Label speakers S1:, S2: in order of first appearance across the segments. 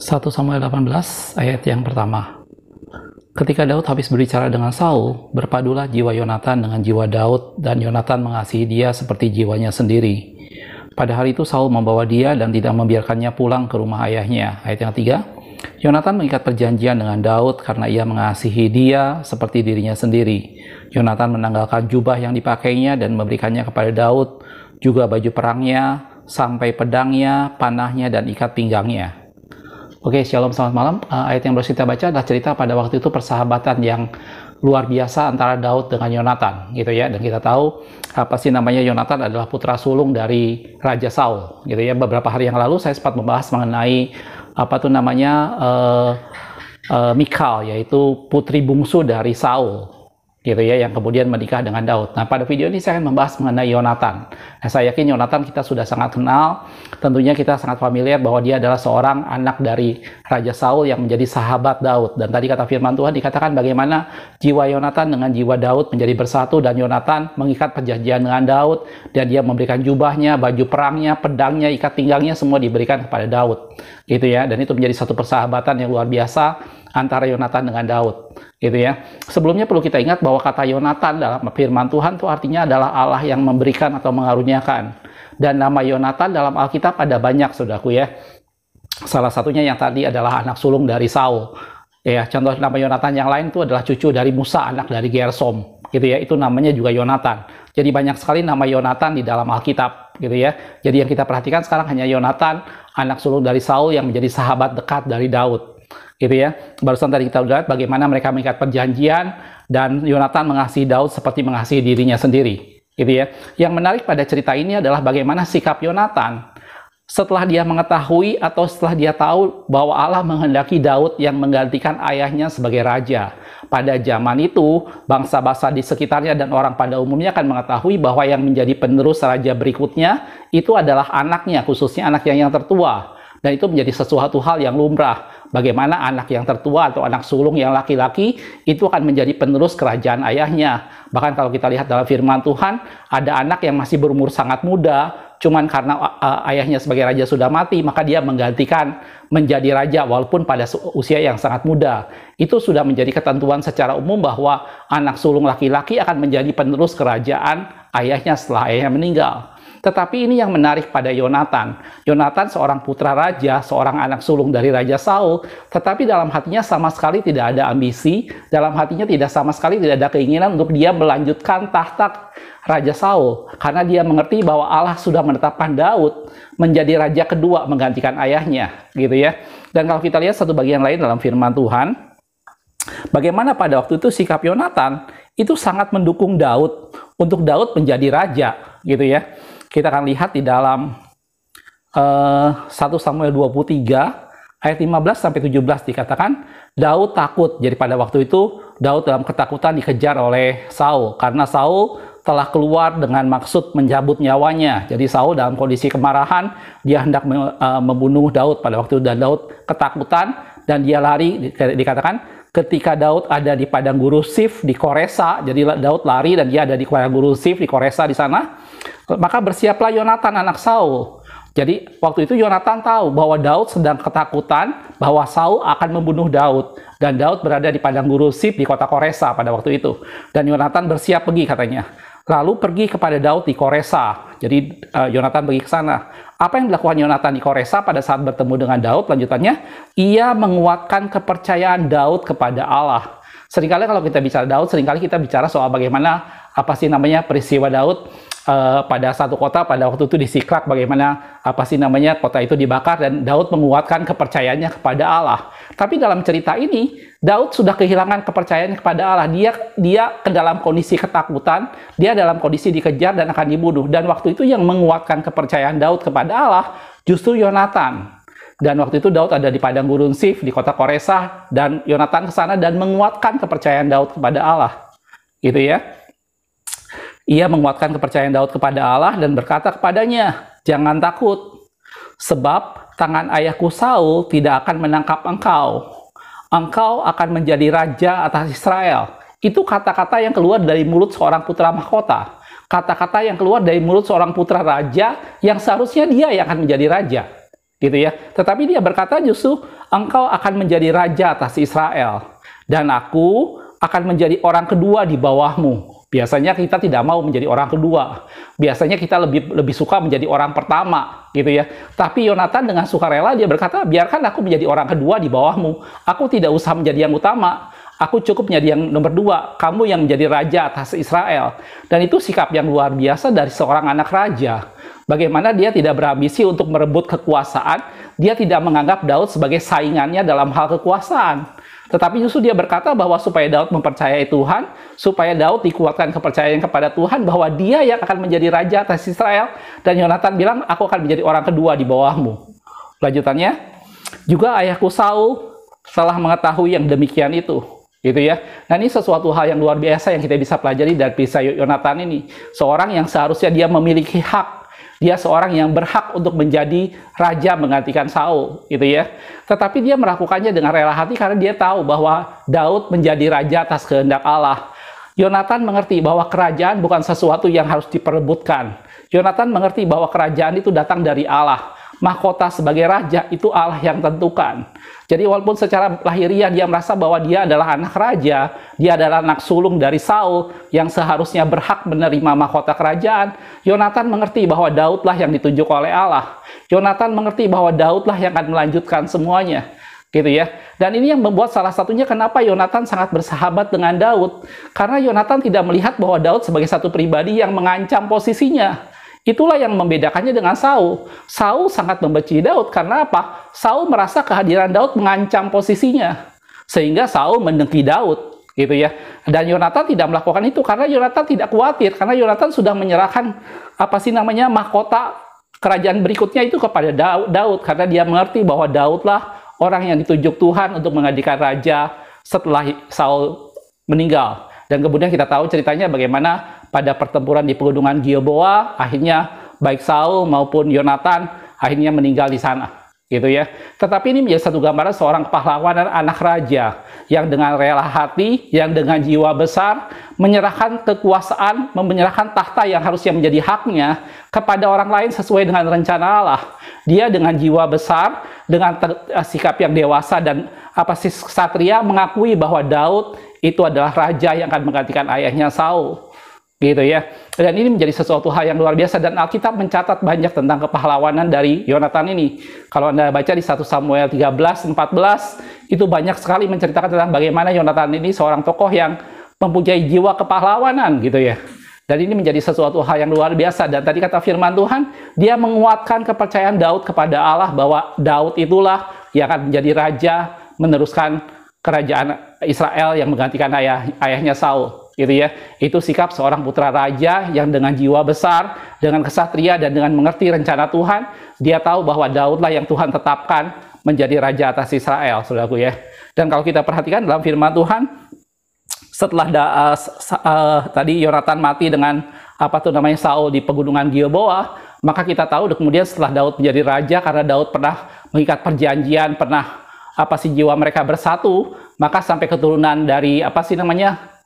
S1: 1 Samuel 18 ayat yang pertama. Ketika Daud habis berbicara dengan Saul, berpadulah jiwa Yonatan dengan jiwa Daud, dan Yonatan mengasihi dia seperti jiwanya sendiri. Pada hari itu Saul membawa dia dan tidak membiarkannya pulang ke rumah ayahnya. Ayat yang ketiga. Yonatan mengikat perjanjian dengan Daud karena ia mengasihi dia seperti dirinya sendiri. Yonatan menanggalkan jubah yang dipakainya dan memberikannya kepada Daud, juga baju perangnya, sampai pedangnya, panahnya, dan ikat pinggangnya. Oke, shalom, selamat malam. Ayat yang baru kita baca adalah cerita pada waktu itu persahabatan yang luar biasa antara Daud dengan Yonatan, gitu ya. Dan kita tahu Yonatan adalah putra sulung dari Raja Saul, gitu ya. Beberapa hari yang lalu saya sempat membahas mengenai Mikal, yaitu putri bungsu dari Saul, gitu ya, yang kemudian menikah dengan Daud. Nah, pada video ini saya akan membahas mengenai Yonatan. Nah, saya yakin Yonatan kita sudah sangat kenal. Tentunya kita sangat familiar bahwa dia adalah seorang anak dari Raja Saul yang menjadi sahabat Daud. Dan tadi kata firman Tuhan dikatakan bagaimana jiwa Yonatan dengan jiwa Daud menjadi bersatu, dan Yonatan mengikat perjanjian dengan Daud, dan dia memberikan jubahnya, baju perangnya, pedangnya, ikat pinggangnya, semua diberikan kepada Daud. Gitu ya, dan itu menjadi satu persahabatan yang luar biasa antara Yonatan dengan Daud, gitu ya. Sebelumnya perlu kita ingat bahwa kata Yonatan dalam firman Tuhan itu artinya adalah Allah yang memberikan atau mengaruniakan. Dan nama Yonatan dalam Alkitab ada banyak, saudaraku ya. Salah satunya yang tadi adalah anak sulung dari Saul. Ya, contoh nama Yonatan yang lain itu adalah cucu dari Musa, anak dari Gersom, gitu ya. Itu namanya juga Yonatan. Jadi banyak sekali nama Yonatan di dalam Alkitab, gitu ya. Jadi yang kita perhatikan sekarang hanya Yonatan, anak sulung dari Saul yang menjadi sahabat dekat dari Daud. Gitu ya. Barusan tadi kita lihat bagaimana mereka mengikat perjanjian, dan Yonatan mengasihi Daud seperti mengasihi dirinya sendiri, gitu ya. Yang menarik pada cerita ini adalah bagaimana sikap Yonatan setelah dia mengetahui atau setelah dia tahu bahwa Allah menghendaki Daud yang menggantikan ayahnya sebagai raja. Pada zaman itu, bangsa-bangsa di sekitarnya dan orang pada umumnya akan mengetahui bahwa yang menjadi penerus raja berikutnya itu adalah anaknya, khususnya anaknya yang tertua. Dan itu menjadi sesuatu hal yang lumrah. Bagaimana anak yang tertua atau anak sulung yang laki-laki itu akan menjadi penerus kerajaan ayahnya. Bahkan kalau kita lihat dalam firman Tuhan, ada anak yang masih berumur sangat muda, cuman karena ayahnya sebagai raja sudah mati, maka dia menggantikan menjadi raja walaupun pada usia yang sangat muda. Itu sudah menjadi ketentuan secara umum bahwa anak sulung laki-laki akan menjadi penerus kerajaan ayahnya setelah ayahnya meninggal. Tetapi ini yang menarik pada Yonatan. Yonatan seorang putra raja, seorang anak sulung dari Raja Saul, tetapi dalam hatinya sama sekali tidak ada ambisi, dalam hatinya sama sekali tidak ada keinginan untuk dia melanjutkan tahta Raja Saul, karena dia mengerti bahwa Allah sudah menetapkan Daud menjadi raja kedua menggantikan ayahnya, gitu ya. Dan kalau kita lihat satu bagian lain dalam firman Tuhan, bagaimana pada waktu itu sikap Yonatan itu sangat mendukung Daud untuk Daud menjadi raja, gitu ya. Kita akan lihat di dalam 1 Samuel 23 ayat 15-17 dikatakan Daud takut. Jadi pada waktu itu Daud dalam ketakutan dikejar oleh Saul karena Saul telah keluar dengan maksud mencabut nyawanya. Jadi Saul dalam kondisi kemarahan, dia hendak membunuh Daud pada waktu itu, dan Daud ketakutan dan dia lari. Dikatakan ketika Daud ada di padang gurun Sif di Koresa, jadi Daud lari dan dia ada di padang gurun Sif di Koresa di sana. Maka bersiaplah Yonatan anak Saul. Jadi waktu itu Yonatan tahu bahwa Daud sedang ketakutan bahwa Saul akan membunuh Daud, dan Daud berada di padang gurun Sif di kota Koresa pada waktu itu. Dan Yonatan bersiap pergi katanya. Lalu pergi kepada Daud di Koresa. Jadi Yonatan pergi ke sana. Apa yang dilakukan Yonatan di Koresa pada saat bertemu dengan Daud? Lanjutannya, ia menguatkan kepercayaan Daud kepada Allah. Seringkali kalau kita bicara Daud, seringkali kita bicara soal bagaimana peristiwa Daud pada satu kota pada waktu itu di Siklak, bagaimana kota itu dibakar, dan Daud menguatkan kepercayaannya kepada Allah. Tapi dalam cerita ini Daud sudah kehilangan kepercayaannya kepada Allah. Dia ke dalam kondisi ketakutan, dia dalam kondisi dikejar dan akan dibunuh. Dan waktu itu yang menguatkan kepercayaan Daud kepada Allah justru Yonatan. Dan waktu itu Daud ada di padang gurun Sif di kota Koresa, dan Yonatan ke sana dan menguatkan kepercayaan Daud kepada Allah. Gitu ya. Ia menguatkan kepercayaan Daud kepada Allah dan berkata kepadanya, "Jangan takut, sebab tangan ayahku Saul tidak akan menangkap engkau. Engkau akan menjadi raja atas Israel." Itu kata-kata yang keluar dari mulut seorang putra mahkota. Kata-kata yang keluar dari mulut seorang putra raja yang seharusnya dia yang akan menjadi raja. gitu ya. Tetapi dia berkata justru engkau akan menjadi raja atas Israel, dan aku akan menjadi orang kedua di bawahmu. Biasanya kita tidak mau menjadi orang kedua. Biasanya kita lebih suka menjadi orang pertama, gitu ya. Tapi Yonatan dengan sukarela dia berkata, biarkan aku menjadi orang kedua di bawahmu. Aku tidak usah menjadi yang utama. Aku cukup menjadi yang nomor dua. Kamu yang menjadi raja atas Israel. Dan itu sikap yang luar biasa dari seorang anak raja. Bagaimana dia tidak berambisi untuk merebut kekuasaan. Dia tidak menganggap Daud sebagai saingannya dalam hal kekuasaan. Tetapi justru dia berkata bahwa supaya Daud mempercayai Tuhan, supaya Daud dikuatkan kepercayaan kepada Tuhan, bahwa dia yang akan menjadi raja atas Israel. Dan Yonatan bilang, aku akan menjadi orang kedua di bawahmu. Lanjutannya, juga ayahku Saul telah mengetahui yang demikian itu. Gitu ya. Nah, ini sesuatu hal yang luar biasa yang kita bisa pelajari dari kisah Yonatan ini. Seorang yang seharusnya dia memiliki hak. Dia seorang yang berhak untuk menjadi raja menggantikan Saul, gitu ya. Tetapi dia melakukannya dengan rela hati karena dia tahu bahwa Daud menjadi raja atas kehendak Allah. Yonatan mengerti bahwa kerajaan bukan sesuatu yang harus diperebutkan. Yonatan mengerti bahwa kerajaan itu datang dari Allah. Mahkota sebagai raja itu Allah yang tentukan. Jadi walaupun secara lahiriah dia merasa bahwa dia adalah anak raja, dia adalah anak sulung dari Saul yang seharusnya berhak menerima mahkota kerajaan, Yonatan mengerti bahwa Daudlah yang ditunjuk oleh Allah. Yonatan mengerti bahwa Daudlah yang akan melanjutkan semuanya. Gitu ya. Dan ini yang membuat salah satunya kenapa Yonatan sangat bersahabat dengan Daud. Karena Yonatan tidak melihat bahwa Daud sebagai satu pribadi yang mengancam posisinya. Itulah yang membedakannya dengan Saul. Saul sangat membenci Daud karena apa? Saul merasa kehadiran Daud mengancam posisinya. Sehingga Saul mendengki Daud, gitu ya. Dan Yonatan tidak melakukan itu karena Yonatan tidak khawatir, karena Yonatan sudah menyerahkan mahkota kerajaan berikutnya itu kepada Daud karena dia mengerti bahwa Daudlah orang yang ditunjuk Tuhan untuk menggantikan raja setelah Saul meninggal. Dan kemudian kita tahu ceritanya bagaimana pada pertempuran di pegunungan Gilboa, akhirnya baik Saul maupun Yonatan akhirnya meninggal di sana, gitu ya. Tetapi ini menjadi satu gambaran seorang pahlawan dan anak raja yang dengan rela hati, yang dengan jiwa besar menyerahkan kekuasaan, menyerahkan tahta yang harusnya menjadi haknya kepada orang lain sesuai dengan rencana Allah. Dia dengan jiwa besar, dengan sikap yang dewasa dan ksatria mengakui bahwa Daud itu adalah raja yang akan menggantikan ayahnya Saul, gitu ya. Dan ini menjadi sesuatu hal yang luar biasa, dan Alkitab mencatat banyak tentang kepahlawanan dari Yonatan ini. Kalau Anda baca di 1 Samuel 13-14, itu banyak sekali menceritakan tentang bagaimana Yonatan ini seorang tokoh yang mempunyai jiwa kepahlawanan, gitu ya. Dan ini menjadi sesuatu hal yang luar biasa. Dan tadi kata firman Tuhan, dia menguatkan kepercayaan Daud kepada Allah bahwa Daud itulah yang akan menjadi raja meneruskan kerajaan Israel yang menggantikan ayahnya Saul, gitu ya. Itu sikap seorang putra raja yang dengan jiwa besar, dengan kesatria dan dengan mengerti rencana Tuhan. Dia tahu bahwa Daudlah yang Tuhan tetapkan menjadi raja atas Israel, saudaraku ya. Dan kalau kita perhatikan dalam firman Tuhan, setelah tadi Yonatan mati dengan Saul di pegunungan Gilboa, maka kita tahu kemudian setelah Daud menjadi raja, karena Daud pernah mengikat perjanjian, pernah jiwa mereka bersatu, maka sampai keturunan dari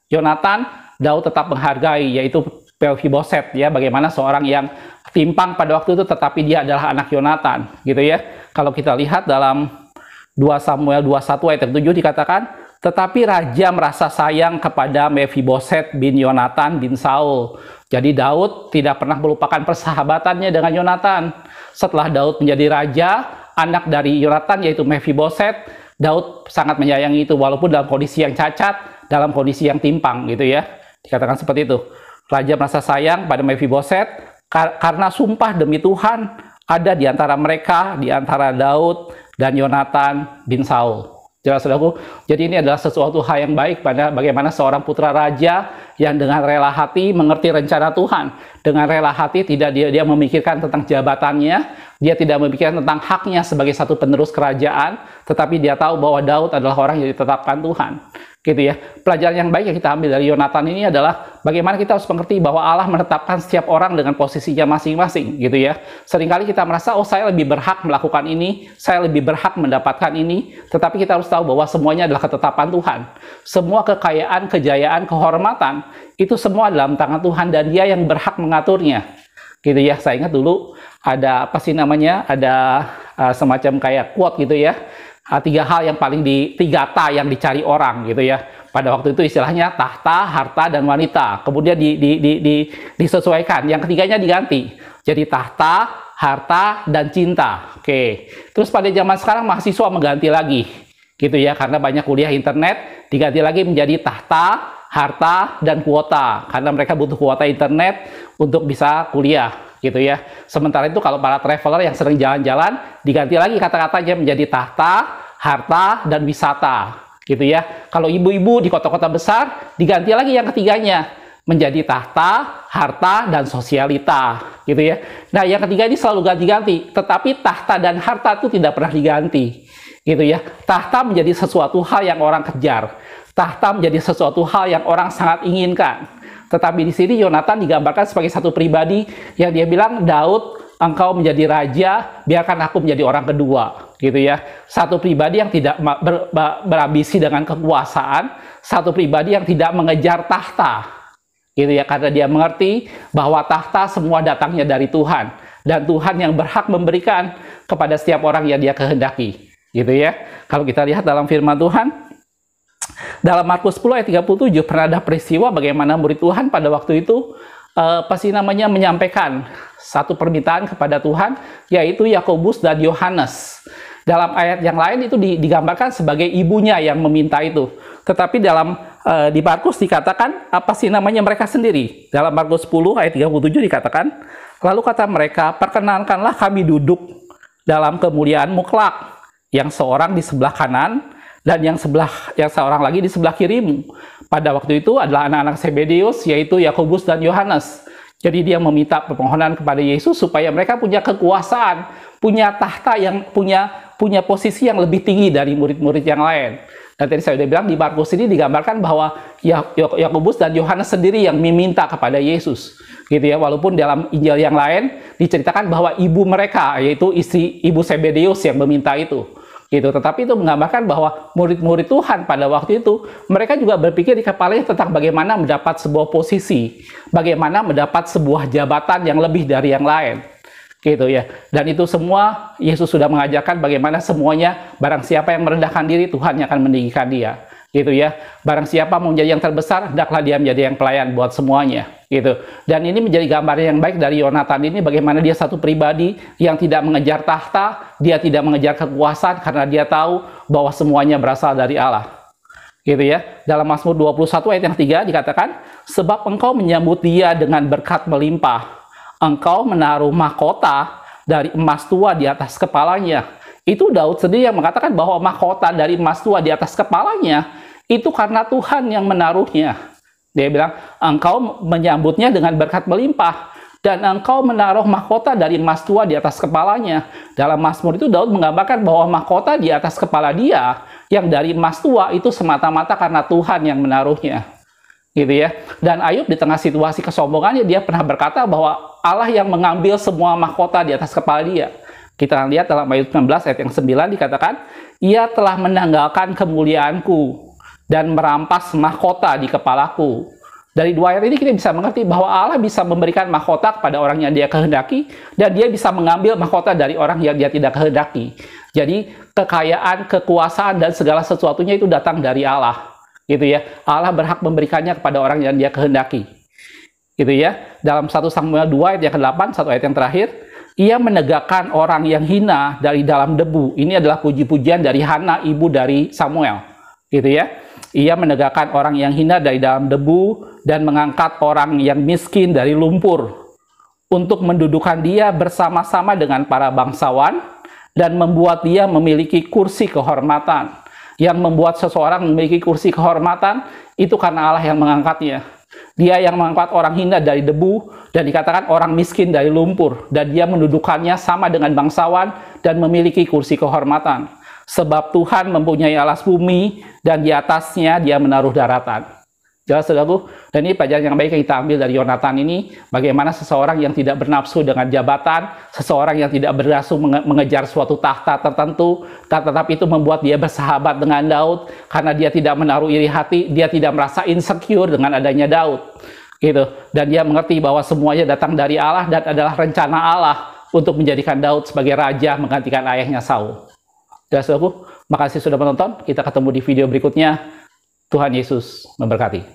S1: Yonatan, Daud tetap menghargai, yaitu Mephiboset, ya, bagaimana seorang yang timpang pada waktu itu tetapi dia adalah anak Yonatan, gitu ya. Kalau kita lihat dalam 2 Samuel 21 ayat 7 dikatakan, tetapi raja merasa sayang kepada Mephiboset bin Yonatan bin Saul. Jadi Daud tidak pernah melupakan persahabatannya dengan Yonatan. Setelah Daud menjadi raja, anak dari Yonatan yaitu Mephiboset, Daud sangat menyayangi itu walaupun dalam kondisi yang cacat, dalam kondisi yang timpang, gitu ya. Dikatakan seperti itu. Raja merasa sayang pada Mephiboset karena sumpah demi Tuhan ada di antara mereka, di antara Daud dan Yonatan bin Saul. Jelas, saudaraku. Jadi ini adalah sesuatu hal yang baik pada bagaimana seorang putra raja yang dengan rela hati mengerti rencana Tuhan. Dengan rela hati tidak dia memikirkan tentang jabatannya, dia tidak memikirkan tentang haknya sebagai satu penerus kerajaan, tetapi dia tahu bahwa Daud adalah orang yang ditetapkan Tuhan. Gitu ya. Pelajaran yang baik yang kita ambil dari Yonatan ini adalah bagaimana kita harus mengerti bahwa Allah menetapkan setiap orang dengan posisinya masing-masing, gitu ya. Seringkali kita merasa, oh saya lebih berhak melakukan ini, saya lebih berhak mendapatkan ini, tetapi kita harus tahu bahwa semuanya adalah ketetapan Tuhan. Semua kekayaan, kejayaan, kehormatan, itu semua dalam tangan Tuhan dan Dia yang berhak mengaturnya. gitu ya. Saya ingat dulu ada apa sih namanya, ada semacam kayak quote gitu ya, tiga hal yang paling tiga ta yang dicari orang gitu ya. Pada waktu itu istilahnya tahta, harta, dan wanita. Kemudian disesuaikan, yang ketiganya diganti jadi tahta, harta, dan cinta. Oke, terus pada zaman sekarang mahasiswa mengganti lagi gitu ya, karena banyak kuliah internet, diganti lagi menjadi tahta, harta, dan kuota, karena mereka butuh kuota internet untuk bisa kuliah gitu ya. Sementara itu kalau para traveler yang sering jalan-jalan, diganti lagi kata-katanya menjadi tahta, harta, dan wisata gitu ya. Kalau ibu-ibu di kota-kota besar, diganti lagi yang ketiganya menjadi tahta, harta, dan sosialita gitu ya. Nah, yang ketiga ini selalu ganti-ganti, tetapi tahta dan harta itu tidak pernah diganti gitu ya. Tahta menjadi sesuatu hal yang orang kejar, tahta menjadi sesuatu hal yang orang sangat inginkan. Tetapi di sini Yonatan digambarkan sebagai satu pribadi yang dia bilang, Daud, engkau menjadi raja, biarkan aku menjadi orang kedua gitu ya. Satu pribadi yang tidak berambisi dengan kekuasaan, satu pribadi yang tidak mengejar tahta gitu ya, karena dia mengerti bahwa tahta semua datangnya dari Tuhan, dan Tuhan yang berhak memberikan kepada setiap orang yang dia kehendaki gitu ya. Kalau kita lihat dalam firman Tuhan dalam Markus 10 ayat 37, pernah ada peristiwa bagaimana murid Tuhan pada waktu itu menyampaikan satu permintaan kepada Tuhan, yaitu Yakobus dan Yohanes. Dalam ayat yang lain itu digambarkan sebagai ibunya yang meminta itu. Tetapi di Markus dikatakan mereka sendiri. Dalam Markus 10 ayat 37 dikatakan, lalu kata mereka, perkenankanlah kami duduk dalam kemuliaan-Mu kelak, yang seorang di sebelah kanan dan yang seorang lagi di sebelah kirimu. Pada waktu itu adalah anak-anak Zebedeus, yaitu Yakobus dan Yohanes. Jadi dia meminta permohonan kepada Yesus supaya mereka punya kekuasaan, punya tahta, yang punya posisi yang lebih tinggi dari murid-murid yang lain. Dan tadi saya sudah bilang di Markus ini digambarkan bahwa Yakobus dan Yohanes sendiri yang meminta kepada Yesus gitu ya. Walaupun dalam Injil yang lain diceritakan bahwa ibu mereka, yaitu ibu Zebedeus, yang meminta itu gitu. Tetapi itu menggambarkan bahwa murid-murid Tuhan pada waktu itu, mereka juga berpikir di kepalanya tentang bagaimana mendapat sebuah posisi, bagaimana mendapat sebuah jabatan yang lebih dari yang lain gitu ya. Dan itu semua Yesus sudah mengajarkan bagaimana semuanya, barang siapa yang merendahkan diri, Tuhan yang akan meninggikan dia gitu ya. Barang siapa mau menjadi yang terbesar, hendaklah dia menjadi yang pelayan buat semuanya gitu. Dan ini menjadi gambaran yang baik dari Yonatan ini, bagaimana dia satu pribadi yang tidak mengejar tahta, dia tidak mengejar kekuasaan, karena dia tahu bahwa semuanya berasal dari Allah gitu ya. Dalam Mazmur 21 ayat yang 3 dikatakan, sebab engkau menyambut dia dengan berkat melimpah, engkau menaruh mahkota dari emas tua di atas kepalanya. Itu Daud sendiri yang mengatakan bahwa mahkota dari emas tua di atas kepalanya itu karena Tuhan yang menaruhnya. Dia bilang, engkau menyambutnya dengan berkat melimpah, dan engkau menaruh mahkota dari emas tua di atas kepalanya. Dalam Mazmur itu Daud menggambarkan bahwa mahkota di atas kepala dia yang dari emas tua itu semata-mata karena Tuhan yang menaruhnya gitu ya. Dan Ayub di tengah situasi kesombongannya, dia pernah berkata bahwa Allah yang mengambil semua mahkota di atas kepala dia. Kita lihat dalam Ayub 19 ayat yang 9 dikatakan, ia telah menanggalkan kemuliaanku dan merampas mahkota di kepalaku. Dari dua ayat ini kita bisa mengerti bahwa Allah bisa memberikan mahkota kepada orang yang dia kehendaki, dan dia bisa mengambil mahkota dari orang yang dia tidak kehendaki. Jadi kekayaan, kekuasaan, dan segala sesuatunya itu datang dari Allah gitu ya. Allah berhak memberikannya kepada orang yang dia kehendaki gitu ya. Dalam 1 Samuel 2 ayat yang ke-8, satu ayat yang terakhir, ia menegakkan orang yang hina dari dalam debu. Ini adalah puji-pujian dari Hana, ibu dari Samuel gitu ya. Ia menegakkan orang yang hina dari dalam debu dan mengangkat orang yang miskin dari lumpur, untuk mendudukan dia bersama-sama dengan para bangsawan dan membuat dia memiliki kursi kehormatan. Yang membuat seseorang memiliki kursi kehormatan itu karena Allah yang mengangkatnya. Dia yang mengangkat orang hina dari debu dan dikatakan orang miskin dari lumpur, dan dia mendudukannya sama dengan bangsawan dan memiliki kursi kehormatan. Sebab Tuhan mempunyai alas bumi, dan di atasnya dia menaruh daratan. Jelas, saudaraku? Dan ini pelajaran yang baik yang kita ambil dari Yonatan ini, bagaimana seseorang yang tidak bernafsu dengan jabatan, seseorang yang tidak bernafsu mengejar suatu tahta tertentu, tetapi itu membuat dia bersahabat dengan Daud, karena dia tidak menaruh iri hati, dia tidak merasa insecure dengan adanya Daud. gitu. Dan dia mengerti bahwa semuanya datang dari Allah dan adalah rencana Allah untuk menjadikan Daud sebagai raja menggantikan ayahnya Saul. Ya, saudaraku, makasih sudah menonton. Kita ketemu di video berikutnya. Tuhan Yesus memberkati.